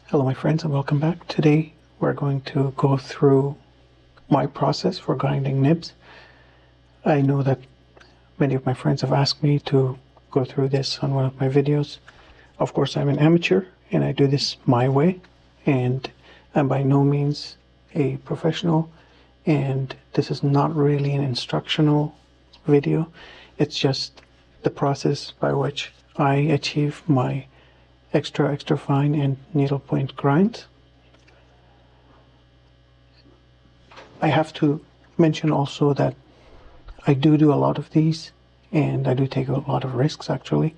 Hello my friends and welcome back. Today we're going to go through my process for grinding nibs. I know that many of my friends have asked me to go through this on one of my videos. Of course I'm an amateur and I do this my way, and I'm by no means a professional, and this is not really an instructional video. It's just the process by which I achieve my extra fine and needlepoint grind. I have to mention also that I do a lot of these and I do take a lot of risks actually,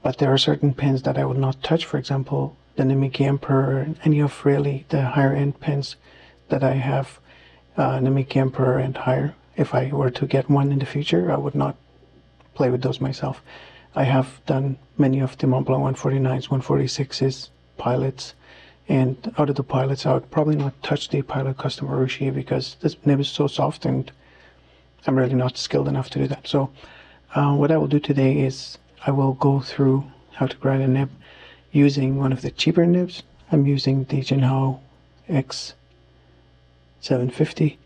but there are certain pens that I would not touch. For example, the Namiki Emperor and any of really the higher end pens that I have, Namiki Emperor and higher. If I were to get one in the future, I would not play with those myself. I have done many of the Montblanc 149s, 146s, pilots, and out of the pilots I would probably not touch the Pilot Custom Urushi because this nib is so soft and I'm really not skilled enough to do that. So what I will do today is I will go through how to grind a nib using one of the cheaper nibs. I'm using the Jinhao X750,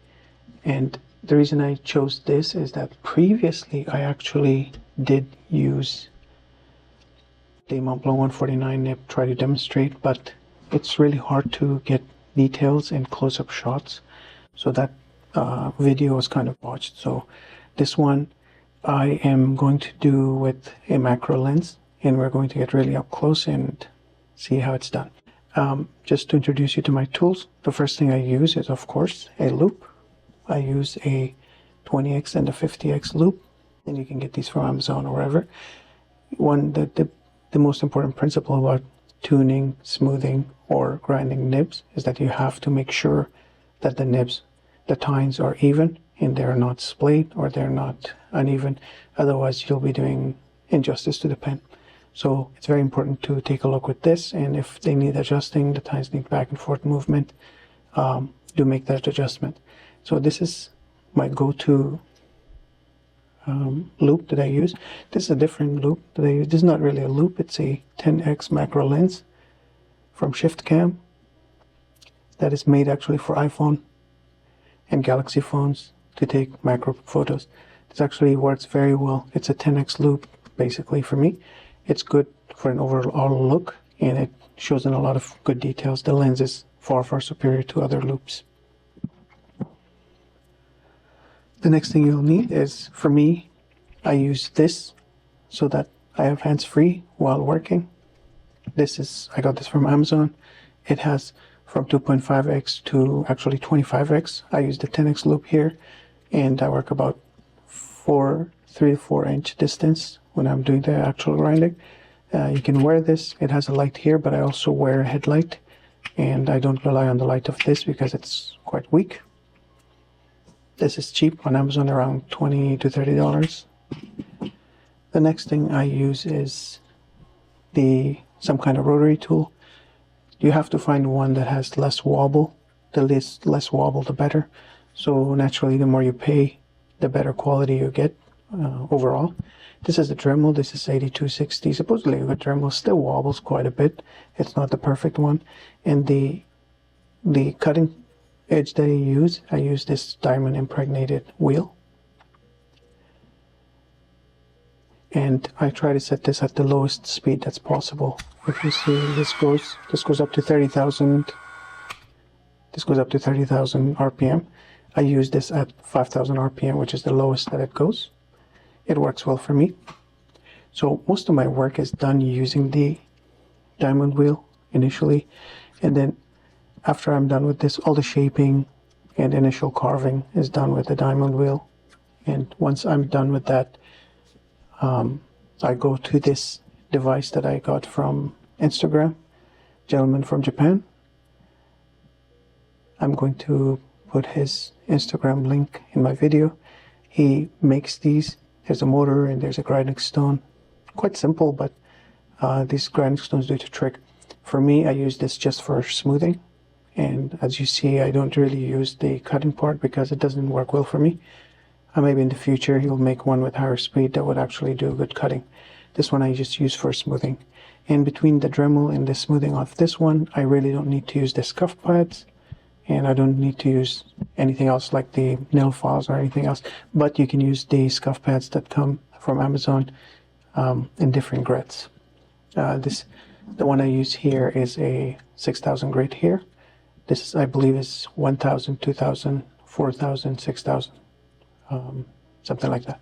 and the reason I chose this is that previously I actually did use the Montblanc 149 nib, try to demonstrate, but it's really hard to get details and close-up shots, so that video was kind of botched. So this one I am going to do with a macro lens, and we're going to get really up close and see how it's done. Just to introduce you to my tools, the first thing I use is of course a loop. I use a 20x and a 50x loop, and you can get these from Amazon or wherever. The most important principle about tuning, smoothing, or grinding nibs is that you have to make sure that the tines are even and they're not splayed or they're not uneven. Otherwise you'll be doing injustice to the pen. So it's very important to take a look with this, and if they need adjusting, the tines need back and forth movement, do make that adjustment. So this is my go-to loop that I use. This is a different loop that I use. This is not really a loop, it's a 10x macro lens from ShiftCam that is made actually for iPhone and Galaxy phones to take macro photos. This actually works very well. It's a 10x loop basically for me. It's good for an overall look and it shows in a lot of good details. The lens is far superior to other loops. The next thing you'll need is, for me, I use this so that I have hands-free while working. I got this from Amazon. It has from 2.5x to actually 25x. I use the 10x loop here, and I work about 3 to 4 inch distance when I'm doing the actual grinding. You can wear this. It has a light here, but I also wear a headlight, and I don't rely on the light of this because it's quite weak. This is cheap on Amazon, around $20 to $30. The next thing I use is some kind of rotary tool. You have to find one that has less wobble. The less wobble, the better. So naturally, the more you pay, the better quality you get overall. This is the Dremel. This is 8260. Supposedly a good Dremel. Still wobbles quite a bit. It's not the perfect one. And the cutting edge that I use this diamond impregnated wheel, and I try to set this at the lowest speed that's possible. If you see, this goes up to 30,000. This goes up to 30,000 RPM. I use this at 5,000 RPM, which is the lowest that it goes. It works well for me. So most of my work is done using the diamond wheel initially, and then after I'm done with this, all the shaping and initial carving is done with the diamond wheel. And once I'm done with that, I go to this device that I got from Instagram, gentleman from Japan. I'm going to put his Instagram link in my video. He makes these. There's a motor and there's a grinding stone. Quite simple, but these grinding stones do the trick. For me, I use this just for smoothing. And as you see, I don't really use the cutting part because it doesn't work well for me. Maybe in the future he'll make one with higher speed that would actually do good cutting. This one I just use for smoothing. And between the Dremel and the smoothing of this one, I really don't need to use the scuff pads, and I don't need to use anything else like the nail files or anything else. But you can use the scuff pads that come from Amazon in different grits. The one I use here is a 6,000 grit here. This is, I believe, is 1,000, 2,000, 4,000, 6,000, something like that.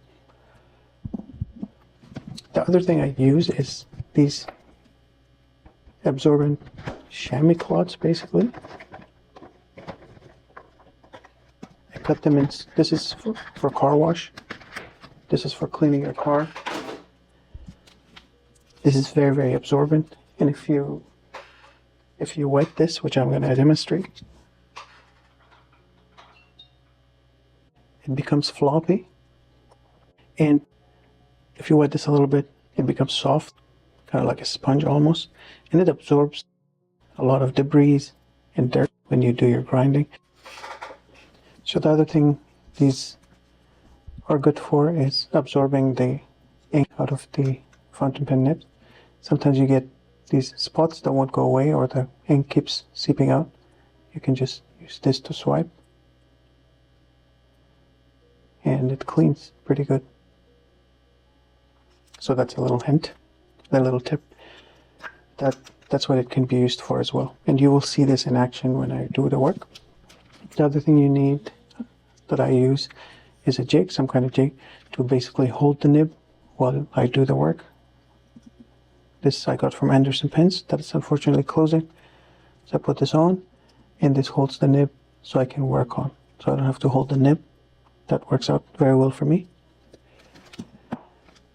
The other thing I use is these absorbent chamois cloths, basically. I cut them in. This is for car wash. This is for cleaning your car. This is very, very absorbent, and if you wet this, which I'm going to demonstrate, it becomes floppy, and if you wet this a little bit, it becomes soft, kind of like a sponge almost, and it absorbs a lot of debris and dirt when you do your grinding. So the other thing these are good for is absorbing the ink out of the fountain pen nibs. Sometimes you get these spots that won't go away, or the ink keeps seeping out. You can just use this to swipe, and it cleans pretty good. So that's a little hint, a little tip. That's what it can be used for as well. And you will see this in action when I do the work. The other thing you need that I use is a jig, some kind of jig, to basically hold the nib while I do the work. This I got from Anderson Pens, that is unfortunately closing. So I put this on, and this holds the nib so I can work on. So I don't have to hold the nib. That works out very well for me.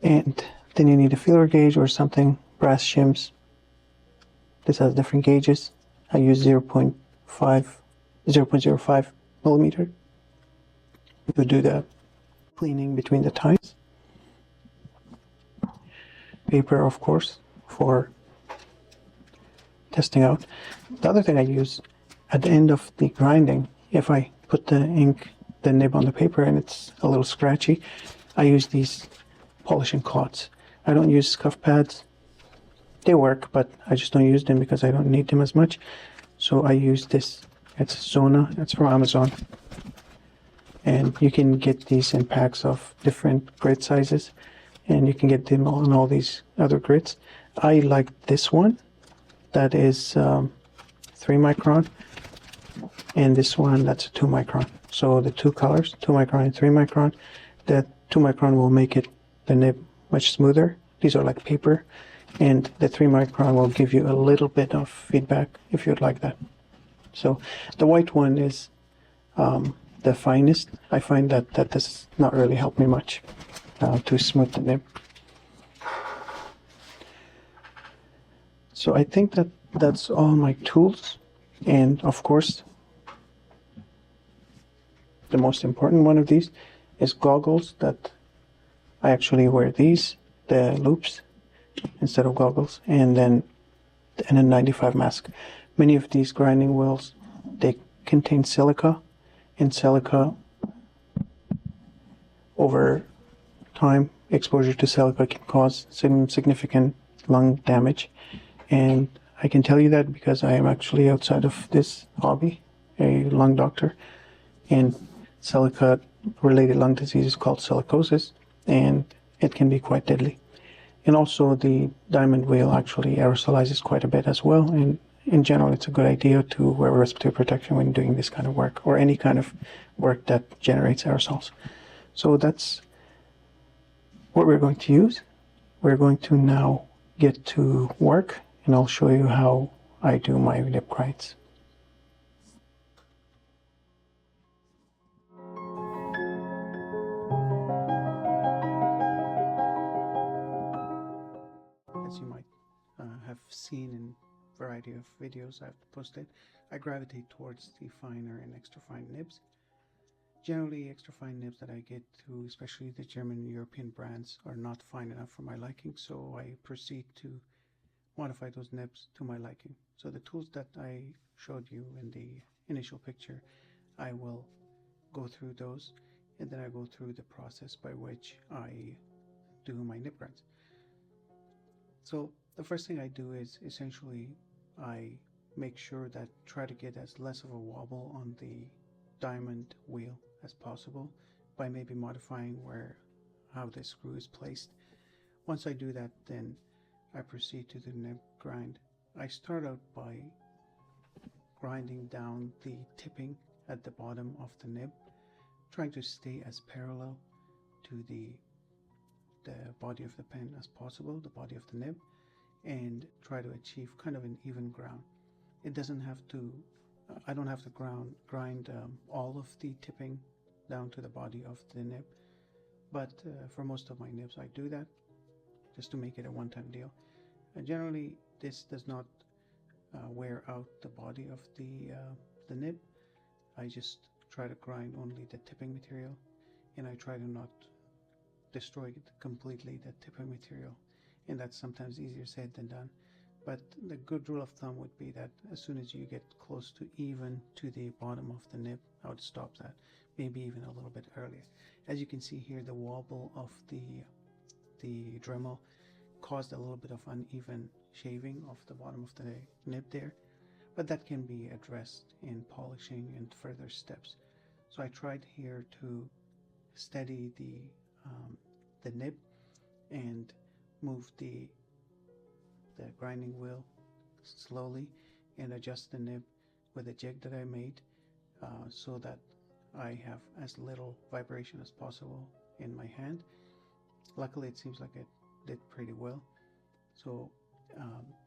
And then you need a feeler gauge or something, brass shims. This has different gauges. I use 0.05 millimeter to do the cleaning between the tines. Paper, of course, for testing out. The other thing I use at the end of the grinding, if I put the ink, the nib on the paper and it's a little scratchy, I use these polishing cloths. I don't use scuff pads. They work, but I just don't use them because I don't need them as much. So I use this. It's Zona. It's from Amazon. And you can get these in packs of different grit sizes, and you can get them on all these other grits. I like this one. That is 3 micron. And this one, that's a 2 micron. So the two colors, 2 micron and 3 micron, that 2 micron will make it, the nib, much smoother. These are like paper. And the 3 micron will give you a little bit of feedback if you'd like that. So the white one is the finest. I find that does not really help me much to smooth the nib. So I think that's all my tools. And of course, the most important one of these is goggles. That I actually wear these, the loops, instead of goggles, and then the N95 mask. Many of these grinding wheels, they contain silica, and silica, over time, exposure to silica can cause significant lung damage. And I can tell you that because I am actually, outside of this hobby, a lung doctor, and silica related lung disease is called silicosis, and it can be quite deadly. And also the diamond wheel actually aerosolizes quite a bit as well, and in general it's a good idea to wear respiratory protection when doing this kind of work, or any kind of work that generates aerosols. So that's what we're going to use. We're going to now get to work, and I'll show you how I do my nib grinds. As you might have seen in a variety of videos I've posted, I gravitate towards the finer and extra fine nibs. Generally, extra fine nibs that I get through, especially the German and European brands, are not fine enough for my liking, so I proceed to modify those nibs to my liking. So the tools that I showed you in the initial picture, I will go through those, and then I go through the process by which I do my nib grinds. So the first thing I do is essentially I make sure that try to get as less of a wobble on the diamond wheel as possible by maybe modifying how the screw is placed. Once I do that, then I proceed to the nib grind. I start out by grinding down the tipping at the bottom of the nib, trying to stay as parallel to the body of the pen as possible, the body of the nib, and try to achieve kind of an even ground. It doesn't have to, I don't have to grind all of the tipping down to the body of the nib, but for most of my nibs I do that just to make it a one-time deal. Generally this does not wear out the body of the nib. I just try to grind only the tipping material, and I try to not destroy completely the tipping material, and that's sometimes easier said than done. But the good rule of thumb would be that as soon as you get close to even to the bottom of the nib, I would stop that, maybe even a little bit earlier. As you can see here, the wobble of the Dremel caused a little bit of uneven shaving of the bottom of the nib there, but that can be addressed in polishing and further steps. So I tried here to steady the nib and move the grinding wheel slowly and adjust the nib with a jig that I made so that I have as little vibration as possible in my hand. Luckily it seems like it did pretty well. So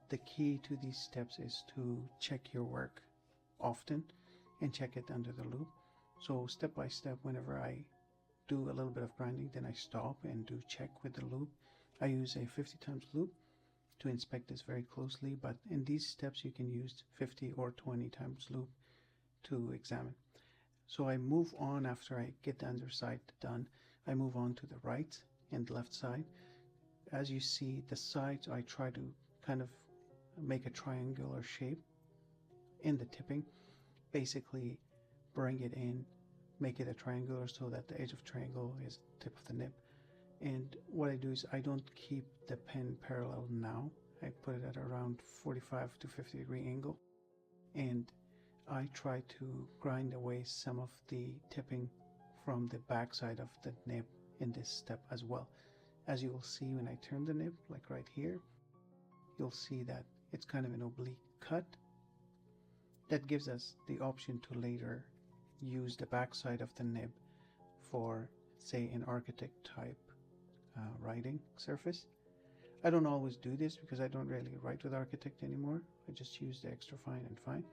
the key to these steps is to check your work often and check it under the loop. So step by step, whenever I do a little bit of grinding, then I stop and do check with the loop. I use a 50 times loop to inspect this very closely, but in these steps you can use 50 or 20 times loop to examine. So I move on after I get the underside done. I move on to the right and left side. As you see, the sides I try to kind of make a triangular shape in the tipping, basically bring it in, make it a triangular so that the edge of triangle is the tip of the nib. And what I do is I don't keep the pen parallel now. I put it at around 45 to 50 degree angle, and I try to grind away some of the tipping from the back side of the nib in this step as well. As you will see when I turn the nib, like right here, you'll see that it's kind of an oblique cut. That gives us the option to later use the back side of the nib for, say, an architect type writing surface. I don't always do this because I don't really write with architect anymore. I just use the extra fine and fine,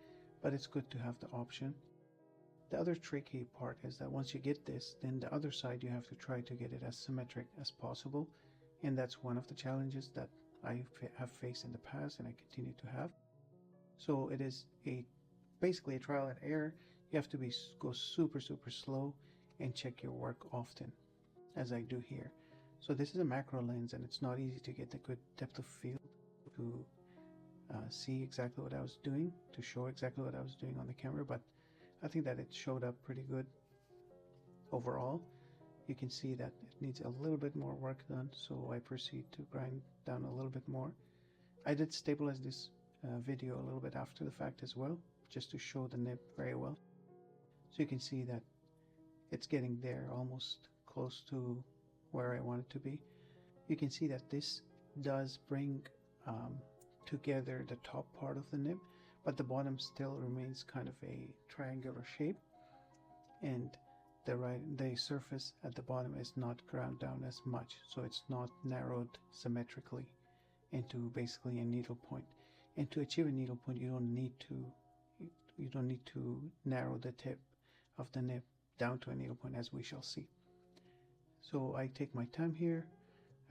but it's good to have the option. The other tricky part is that once you get this, then the other side you have to try to get it as symmetric as possible, and that's one of the challenges that I have faced in the past and I continue to have. So it is basically a trial and error. You have to go super slow and check your work often, as I do here. So this is a macro lens, and it's not easy to get the good depth of field to see exactly what I was doing, to show exactly what I was doing on the camera, but I think that it showed up pretty good overall. You can see that it needs a little bit more work done, so I proceed to grind down a little bit more. I did stabilize this video a little bit after the fact as well, just to show the nib very well. So you can see that it's getting there, almost close to where I want it to be. You can see that this does bring together the top part of the nib, but the bottom still remains kind of a triangular shape, and the surface at the bottom is not ground down as much, so it's not narrowed symmetrically into basically a needle point. And to achieve a needle point, you don't need to narrow the tip of the nib down to a needle point, as we shall see. So I take my time here.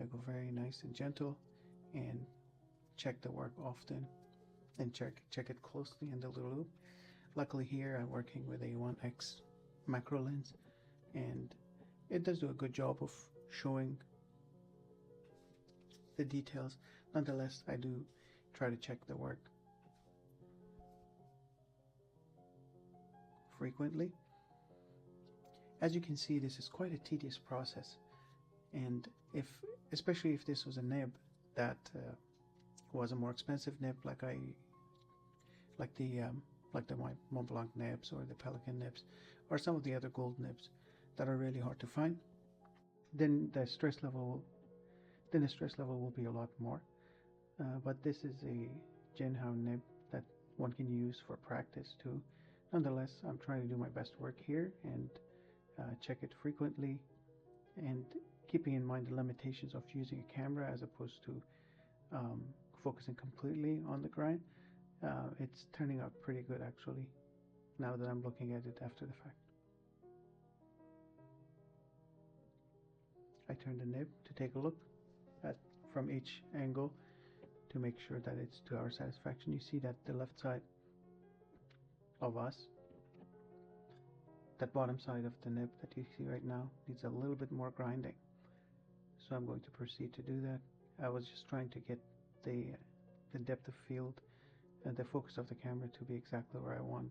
I go very nice and gentle and check the work often and check it closely in the little loop. Luckily here I'm working with a 1x macro lens, and it does do a good job of showing the details. Nonetheless, I do try to check the work frequently. As you can see, this is quite a tedious process, and especially if this was a nib that was a more expensive nib, like the Mont Blanc nibs or the Pelican nibs or some of the other gold nibs that are really hard to find, then the stress level will be a lot more. But this is a Jinhao nib that one can use for practice too. Nonetheless, I'm trying to do my best work here and check it frequently, and keeping in mind the limitations of using a camera as opposed to focusing completely on the grind. It's turning out pretty good actually, now that I'm looking at it after the fact. I turn the nib to take a look at from each angle to make sure that it's to our satisfaction. You see that the left side of us, that bottom side of the nib that you see right now, needs a little bit more grinding. So I'm going to proceed to do that. I was just trying to get the depth of field and the focus of the camera to be exactly where I want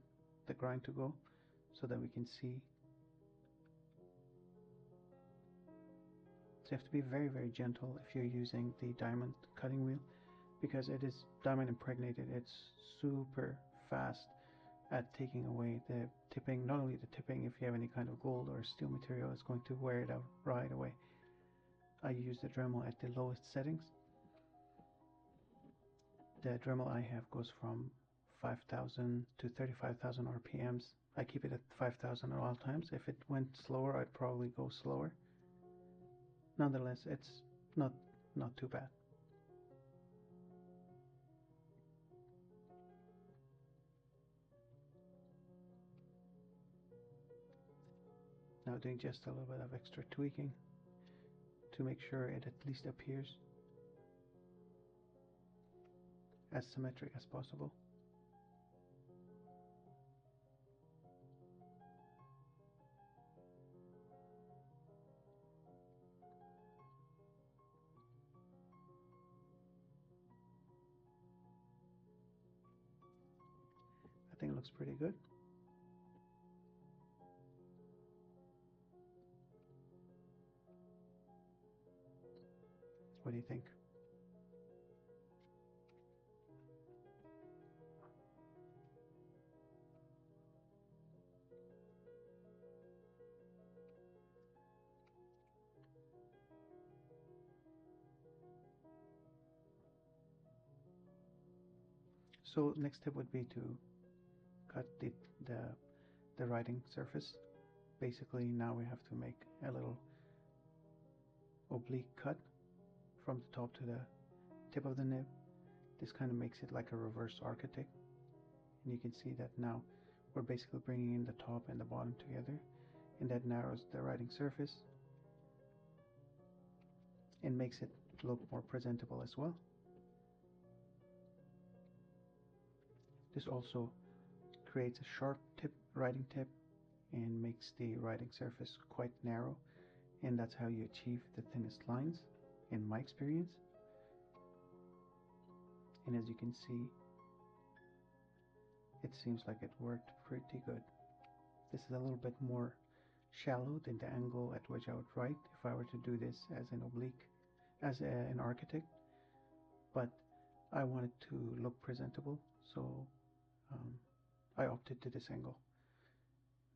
the grind to go, so that we can see. So you have to be very, very gentle if you're using the diamond cutting wheel, because it is diamond impregnated. It's super fast at taking away the tipping. Not only the tipping, if you have any kind of gold or steel material, it's going to wear it out right away. I use the Dremel at the lowest settings. The Dremel I have goes from 5,000 to 35,000 RPMs. I keep it at 5,000 at all times. If it went slower, I'd probably go slower. Nonetheless, it's not too bad. Now doing just a little bit of extra tweaking to make sure it at least appears as symmetric as possible. I think it looks pretty good. What do you think? So next step would be to cut the writing surface. Basically, now we have to make a little oblique cut from the top to the tip of the nib. This kind of makes it like a reverse architect, and you can see that now we're basically bringing in the top and the bottom together, and that narrows the writing surface and makes it look more presentable as well. This also creates a sharp writing tip and makes the writing surface quite narrow, and that's how you achieve the thinnest lines in my experience. And as you can see, it seems like it worked pretty good. This is a little bit more shallow than the angle at which I would write if I were to do this as an oblique, as an architect, but I wanted to look presentable, so I opted to this angle.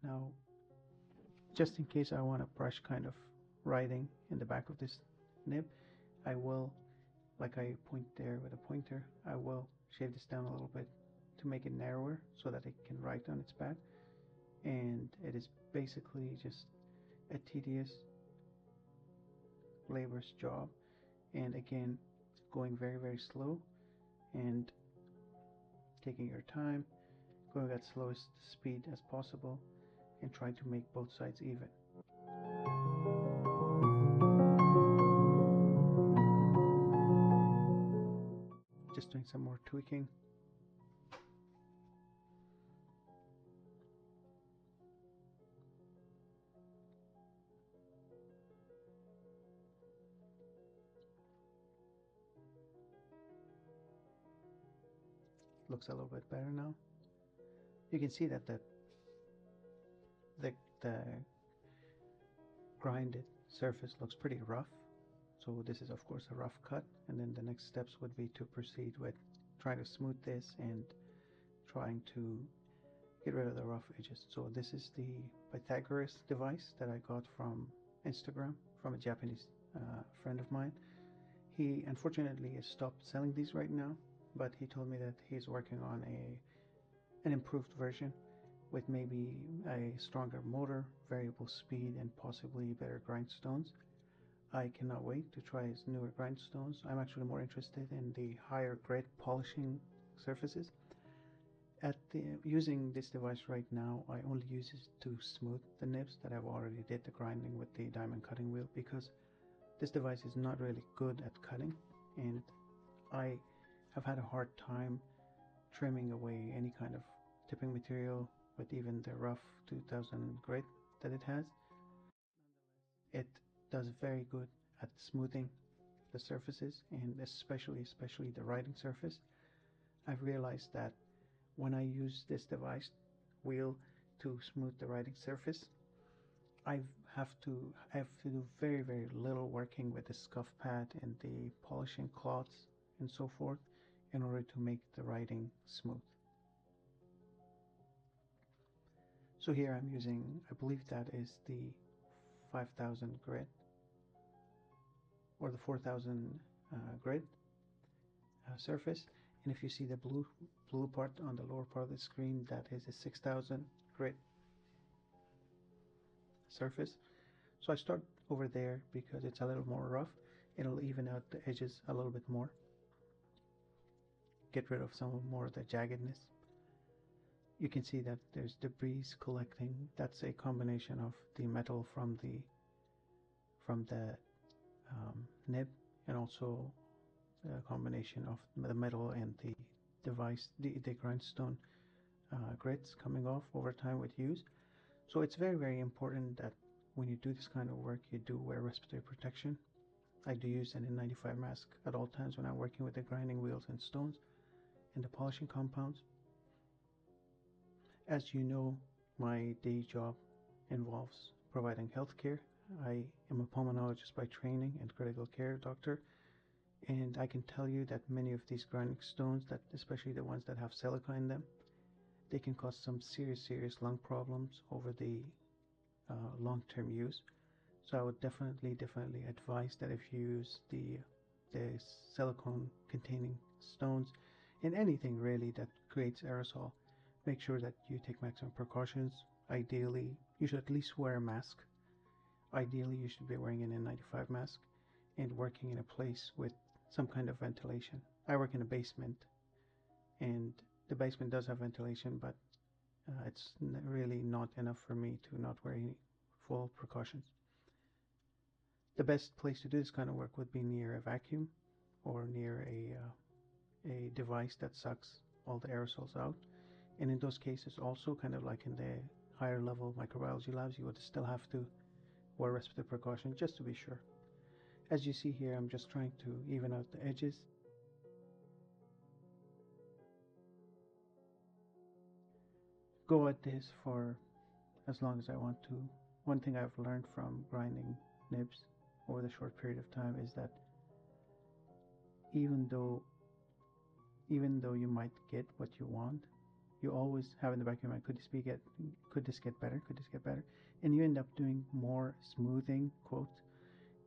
Now, just in case I want a brush kind of writing in the back of this nib, I will, like I point there with a pointer, I will shave this down a little bit to make it narrower so that it can write on its back. And it is basically just a tedious, laborious job, and again, going very, very slow and taking your time, going at slowest speed as possible, and trying to make both sides even. Just doing some more tweaking. Looks a little bit better now. You can see that the grinded surface looks pretty rough, so So this is of course a rough cut, and then the next steps would be to proceed with trying to smooth this and trying to get rid of the rough edges. So this is the Pythagoras device that I got from Instagram from a Japanese friend of mine. He unfortunately has stopped selling these right now, but he told me that he's working on an improved version with maybe a stronger motor, variable speed, and possibly better grindstones. I cannot wait to try his newer grindstones. I'm actually more interested in the higher grit polishing surfaces. Using this device right now, I only use it to smooth the nibs that I've already did the grinding with the diamond cutting wheel, because this device is not really good at cutting, and I have had a hard time trimming away any kind of tipping material with even the rough 2000 grit that it has. It does very good at smoothing the surfaces, and especially the writing surface. I've realized that when I use this device wheel to smooth the writing surface, I have to do very little working with the scuff pad and the polishing cloths and so forth in order to make the writing smooth. So here I'm using, I believe that is the 5000 grit or the 4000 grit surface, and if you see the blue part on the lower part of the screen, that is a 6000 grit surface. So I start over there because it's a little more rough. It'll even out the edges a little bit more, get rid of some more of the jaggedness. You can see that there's debris collecting. That's a combination of the metal from the nib, and also a combination of the metal and the device, the grindstone grits coming off over time with use. So it's very important that when you do this kind of work, you do wear respiratory protection. I do use an N95 mask at all times when I'm working with the grinding wheels and stones and the polishing compounds. As you know, my day job involves providing healthcare. I am a pulmonologist by training and critical care doctor, and I can tell you that many of these grinding stones, that especially the ones that have silica in them, they can cause some serious lung problems over the long-term use. So I would definitely advise that if you use the silicone containing stones in anything really that creates aerosol, make sure that you take maximum precautions. Ideally, you should at least wear a mask. Ideally, you should be wearing an N95 mask and working in a place with some kind of ventilation. I work in a basement, and the basement does have ventilation, but it's really not enough for me to not wear any full precautions. The best place to do this kind of work would be near a vacuum or near a device that sucks all the aerosols out. And in those cases, also kind of like in the higher level microbiology labs, you would still have to wear respiratory precautions just to be sure. As you see here, I'm just trying to even out the edges. Go at this for as long as I want to. One thing I've learned from grinding nibs over the short period of time is that even though you might get what you want, you always have in the back of your mind, could this get better? Could this get better? And you end up doing more smoothing, quote,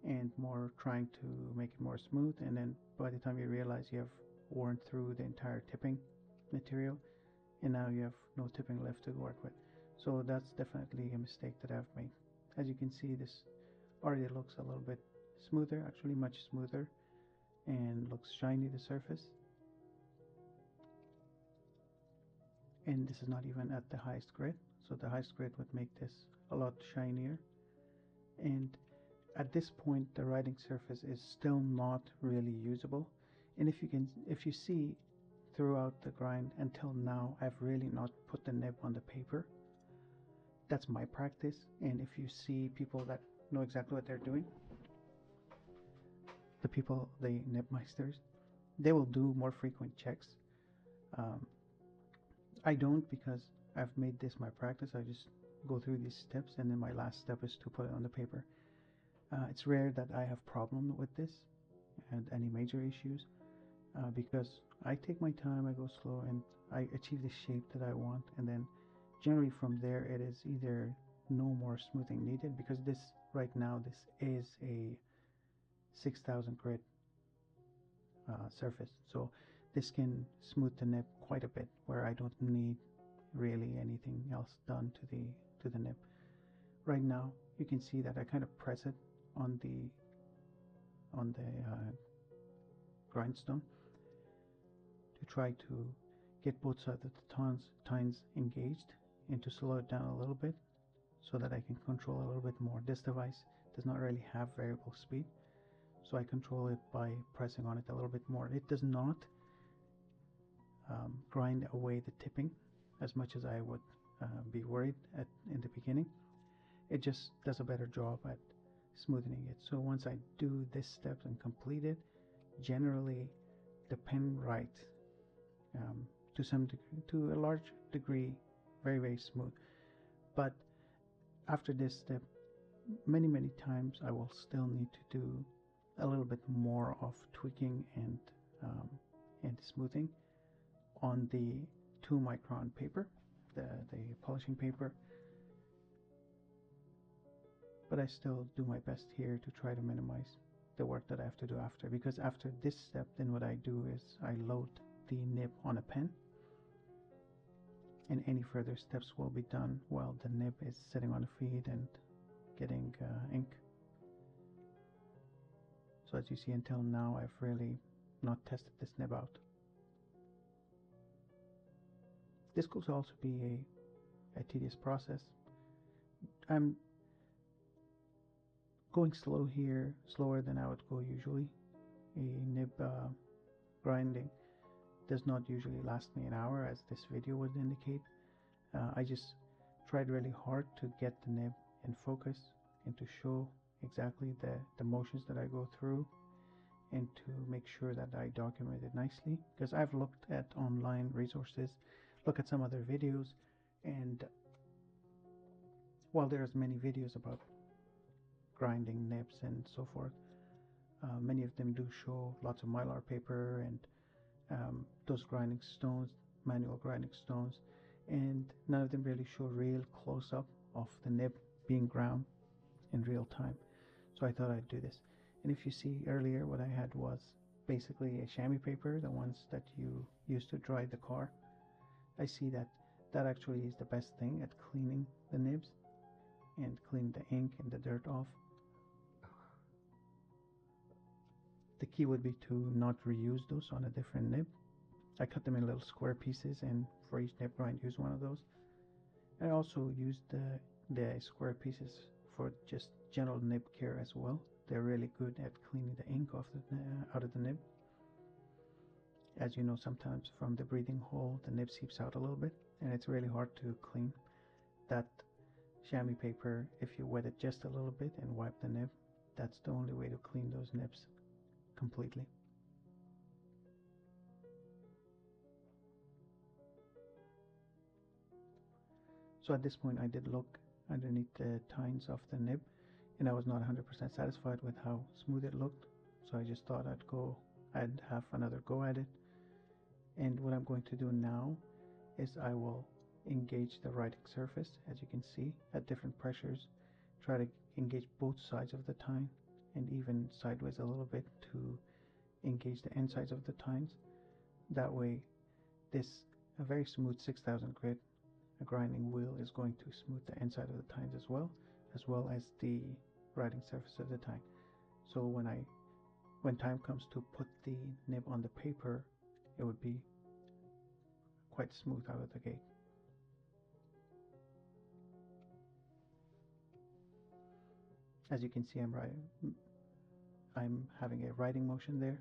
and more trying to make it more smooth. And then by the time you realize you have worn through the entire tipping material, and now you have no tipping left to work with. So that's definitely a mistake that I've made. As you can see, this already looks a little bit smoother, actually much smoother, and looks shiny, the surface. And this is not even at the highest grade, so the highest grade would make this a lot shinier. And at this point, the writing surface is still not really usable. And if you see throughout the grind until now, I've really not put the nib on the paper. That's my practice. And if you see people that know exactly what they're doing, the nibmeisters, they will do more frequent checks. I don't, because I've made this my practice. I just go through these steps, and then my last step is to put it on the paper. It's rare that I have problem with this and any major issues, because I take my time, I go slow, and I achieve the shape that I want, and then generally from there it is either no more smoothing needed, because this right now, this is a 6000 grit surface, so this can smooth the nib quite a bit, where I don't need really anything else done to the nib. Right now you can see that I kind of press it on the grindstone to try to get both sides of the tines engaged, and to slow it down a little bit so that I can control a little bit more. This device does not really have variable speed, so I control it by pressing on it a little bit more. It does not grind away the tipping as much as I would be worried in the beginning. It just does a better job at smoothing it. So once I do this step and complete it, generally the pen writes to a large degree very smooth. But after this step, many times I will still need to do a little bit more of tweaking and smoothing on the 2-micron paper, the polishing paper. But I still do my best here to try to minimize the work that I have to do after, because after this step, then what I do is I load the nib on a pen, and any further steps will be done while the nib is sitting on the feed and getting ink. So as you see, until now I've really not tested this nib out. This could also be a tedious process. I'm going slow here, slower than I would go usually. A nib grinding does not usually last me an hour, as this video would indicate. I just tried really hard to get the nib in focus and to show exactly the motions that I go through, and to make sure that I document it nicely, because I've looked at online resources, look at some other videos, and while there's many videos about grinding nibs and so forth, many of them do show lots of mylar paper and those grinding stones, manual grinding stones, and none of them really show real close-up of the nib being ground in real time. So I thought I'd do this. And if you see earlier, what I had was basically a chamois paper, the ones that you use to dry the car. I see that actually is the best thing at cleaning the nibs and clean the ink and the dirt off. The key would be to not reuse those on a different nib. I cut them in little square pieces, and for each nib grind use one of those. I also used the square pieces for just general nib care as well. They're really good at cleaning the ink off out of the nib. As you know, sometimes from the breathing hole the nib seeps out a little bit, and it's really hard to clean. That chamois paper, if you wet it just a little bit and wipe the nib, that's the only way to clean those nibs completely. So at this point I did look underneath the tines of the nib, and I was not 100% satisfied with how smooth it looked, so I just thought I'd have another go at it. And what I'm going to do now is I will engage the writing surface, as you can see, at different pressures, try to engage both sides of the tine, and even sideways a little bit to engage the end sides of the tines. That way this a very smooth 6000 grit grinding wheel is going to smooth the inside of the tines as well as the writing surface of the tine. So when time comes to put the nib on the paper, it would be quite smooth out of the gate. As you can see, I'm having a writing motion there.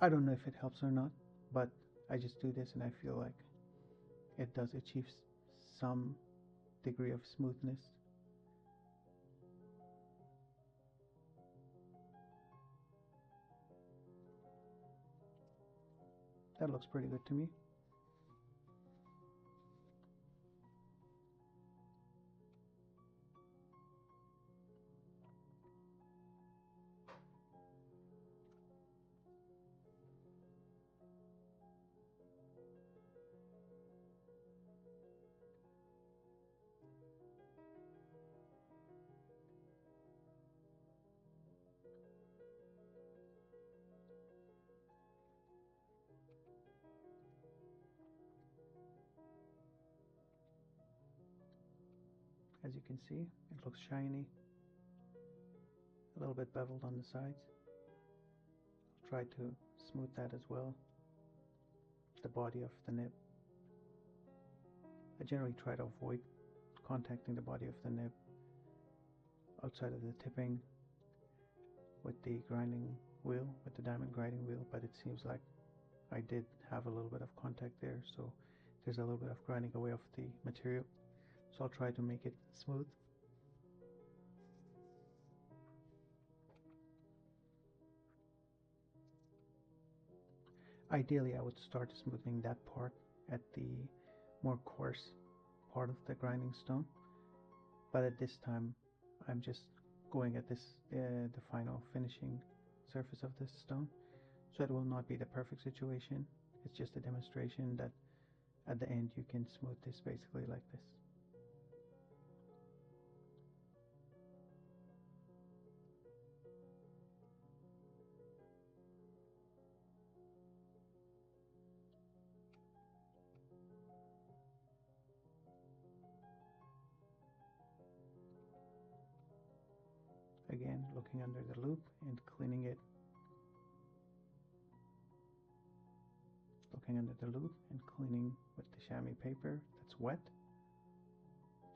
I don't know if it helps or not, but I just do this and I feel like it does achieve some degree of smoothness. That looks pretty good to me. As you can see, it looks shiny, a little bit beveled on the sides. I'll try to smooth that as well, the body of the nib. I generally try to avoid contacting the body of the nib outside of the tipping with the grinding wheel, with the diamond grinding wheel, but it seems like I did have a little bit of contact there, so there's a little bit of grinding away of the material. So I'll try to make it smooth. Ideally, I would start smoothing that part at the more coarse part of the grinding stone, but at this time I'm just going at this the final finishing surface of this stone, so it will not be the perfect situation. It's just a demonstration that at the end you can smooth this basically like this. Again, looking under the loop and cleaning it. Looking under the loop and cleaning with the chamois paper that's wet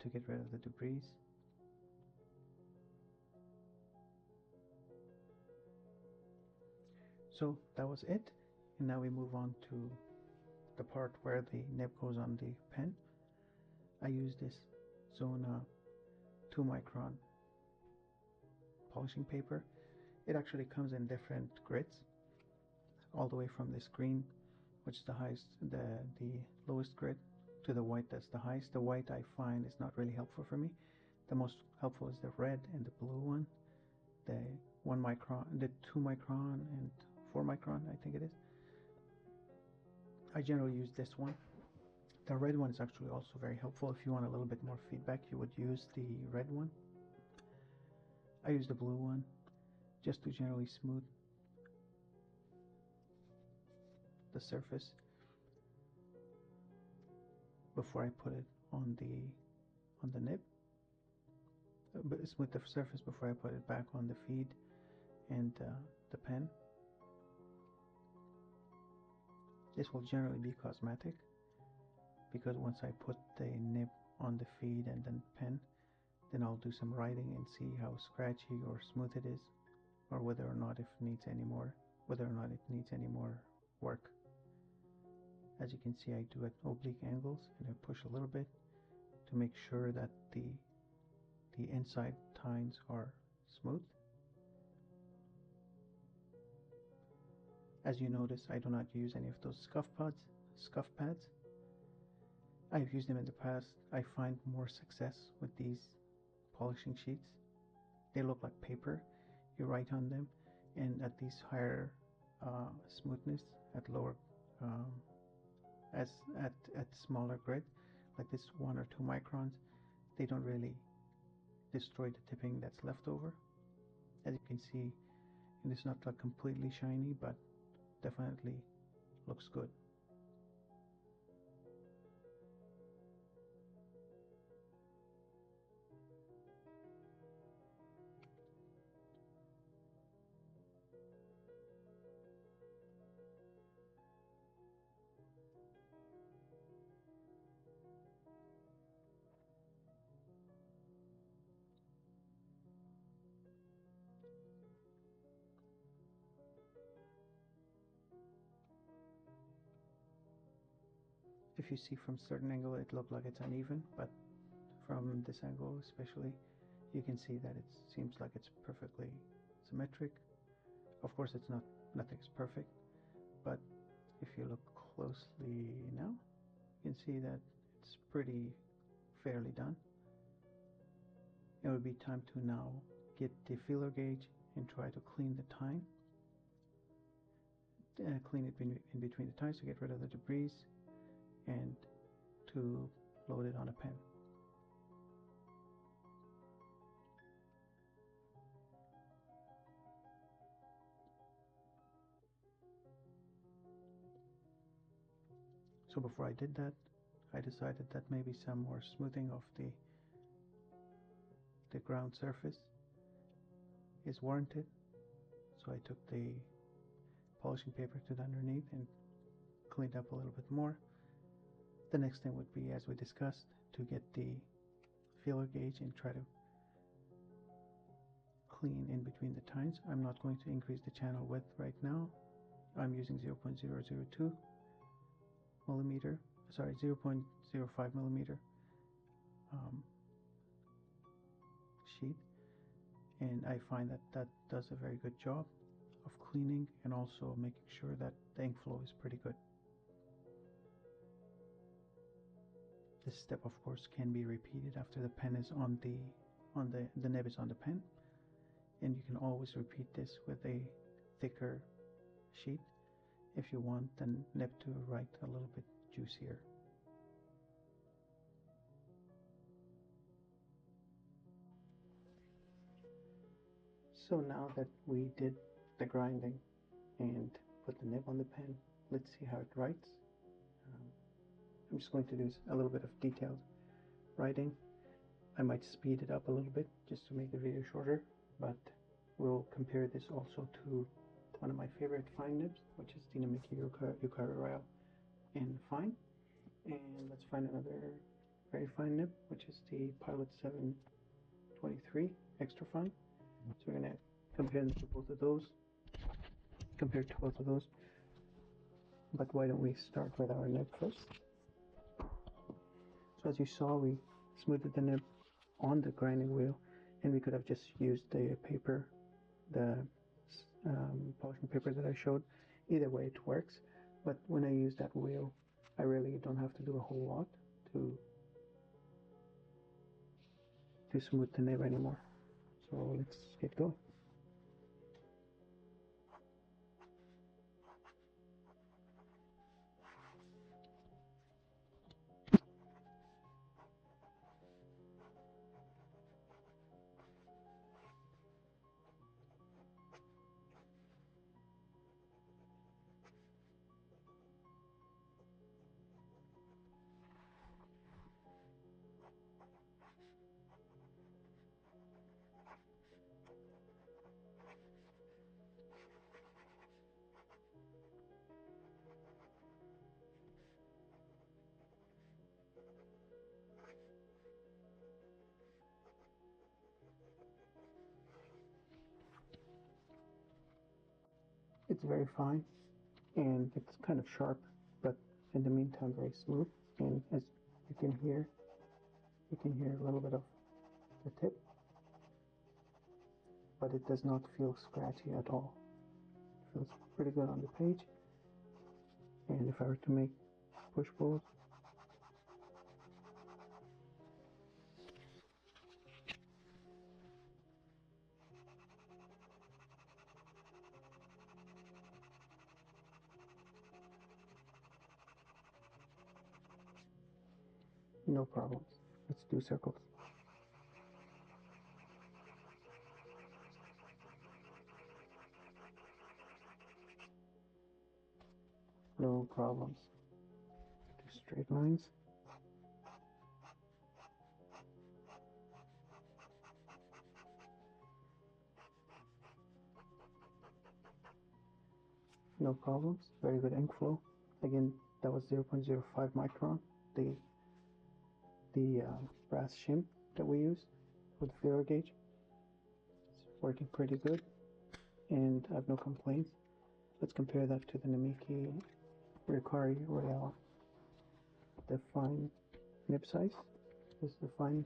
to get rid of the debris. So that was it, and now we move on to the part where the nib goes on the pen. I use this Zona 2 micron polishing paper. It actually comes in different grids, all the way from this green, which is the highest, the lowest grid, to the white that's the highest. The white I find is not really helpful for me. The most helpful is the red and the blue one, the 1 micron, the 2 micron and 4 micron, I think it is. I generally use this one. The red one is actually also very helpful. If you want a little bit more feedback, you would use the red one. I use the blue one just to generally smooth the surface before I put it on the nib. Smooth the surface before I put it back on the feed and the pen. This will generally be cosmetic, because once I put the nib on the feed and then pen, then I'll do some writing and see how scratchy or smooth it is, or whether or not it needs any more work. As you can see, I do at oblique angles, and I push a little bit to make sure that the inside tines are smooth. As you notice, I do not use any of those scuff pads. I've used them in the past. I find more success with these polishing sheets. They look like paper. You write on them, and at these higher smoothness, at lower at smaller grid, like this 1 or 2 microns, they don't really destroy the tipping that's left over. As you can see, it is not like completely shiny, but definitely looks good. If you see from certain angle, it looks like it's uneven, but from this angle especially, you can see that it seems like it's perfectly symmetric. Of course, nothing's perfect, but if you look closely now, you can see that it's pretty fairly done. It would be time to now get the feeler gauge and try to clean the tine. Clean it in between the tines to get rid of the debris and to load it on a pen. So before I did that, I decided that maybe some more smoothing of the the ground surface is warranted. So I took the polishing paper to the underneath and cleaned up a little bit more. The next thing would be, as we discussed, to get the feeler gauge and try to clean in between the tines. I'm not going to increase the channel width right now. I'm using 0.002 millimeter, sorry, 0.05 millimeter sheet, and I find that that does a very good job of cleaning and also making sure that the ink flow is pretty good. This step, of course, can be repeated after the pen is on the nib is on the pen, and you can always repeat this with a thicker sheet if you want the nib to write a little bit juicier. So now that we did the grinding and put the nib on the pen, let's see how it writes. I'm just going to do a little bit of detailed writing. I might speed it up a little bit just to make the video shorter, but we'll compare this also to one of my favorite fine nibs, which is the Namiki Yukari Royal in fine. And let's find another very fine nib, which is the Pilot 723 extra fine. So we're going to compare them to both of those, but why don't we start with our nib first. So as you saw, we smoothed the nib on the grinding wheel, and we could have just used the paper, the polishing paper that I showed. Either way it works, but when I use that wheel, I really don't have to do a whole lot to smooth the nib anymore. So let's get going. It's very fine and it's kind of sharp, but in the meantime very smooth. And as you can hear a little bit of the tip, but it does not feel scratchy at all. It feels pretty good on the page. And if I were to make push pulls, no problems. Let's do circles. No problems. Do straight lines. No problems. Very good ink flow. Again, that was 0.05 micron. The brass shim that we use with the feeler gauge. It's working pretty good, and I have no complaints. Let's compare that to the Namiki Yukari Royale. The fine nib size. This is the fine.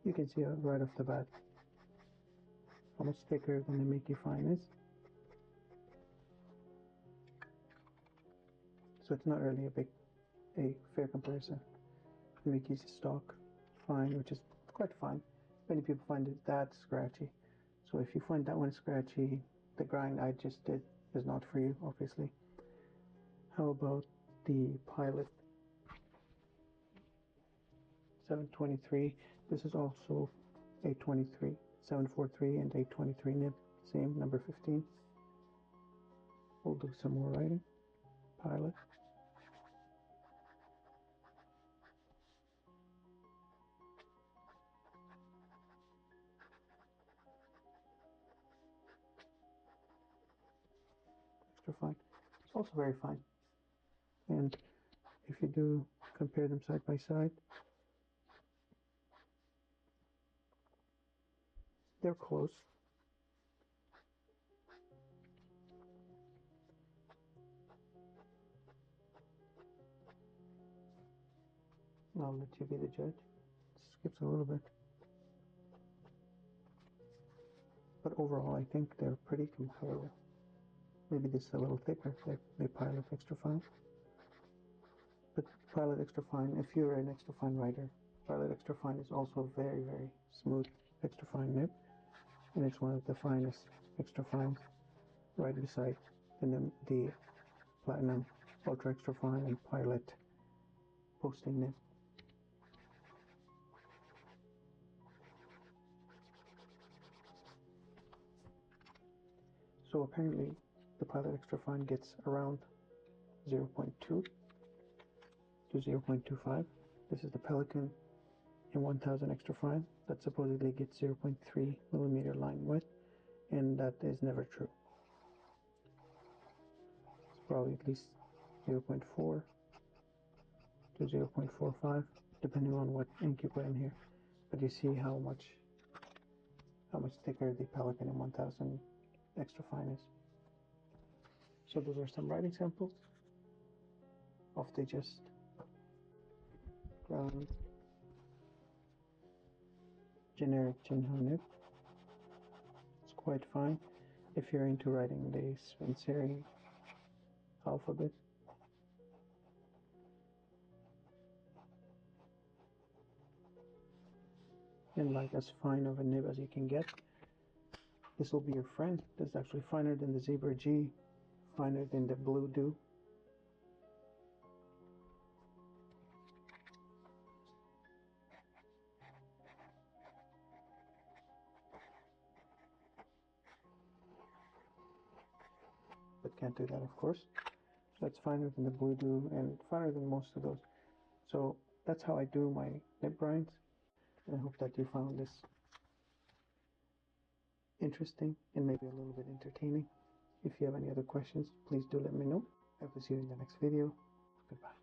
You can see right off the bat how much thicker than the Namiki fine is. So it's not really a fair comparison. Namiki's stock fine, which is quite fine. Many people find it that scratchy. So if you find that one scratchy, the grind I just did is not for you, obviously. How about the Pilot 723? This is also 823, 743 and 823 nib, same number 15. We'll do some more writing. Pilot. Extra fine. It's also very fine. And if you do compare them side by side, they're close. I'll let you be the judge. It skips a little bit. But overall, I think they're pretty comparable. Maybe this is a little thicker. They pilot extra fine. But pilot extra fine, if you're an extra fine writer, pilot extra fine is also very, very smooth extra fine nib. And it's one of the finest extra fines right beside the platinum ultra extra fine and pilot posting nib. So apparently the pilot extra fine gets around 0.2 to 0.25. This is the Pelican in 1000 extra fine that supposedly gets 0.3 millimeter line width, and that is never true. It's probably at least 0.4 to 0.45 depending on what ink you put in here. But you see how much thicker the Pelican in 1000 extra fine is. So those are some writing samples of the just ground generic Jinho nib. It's quite fine if you're into writing the Spenceri alphabet. And like as fine of a nib as you can get. This will be your friend. This is actually finer than the Zebra G, finer than the Blue Do. But can't do that, of course. That's finer than the Blue Do and finer than most of those. So that's how I do my nib grinds. And I hope that you found this interesting and maybe a little bit entertaining. If you have any other questions, please do let me know. I will see you in the next video. Goodbye.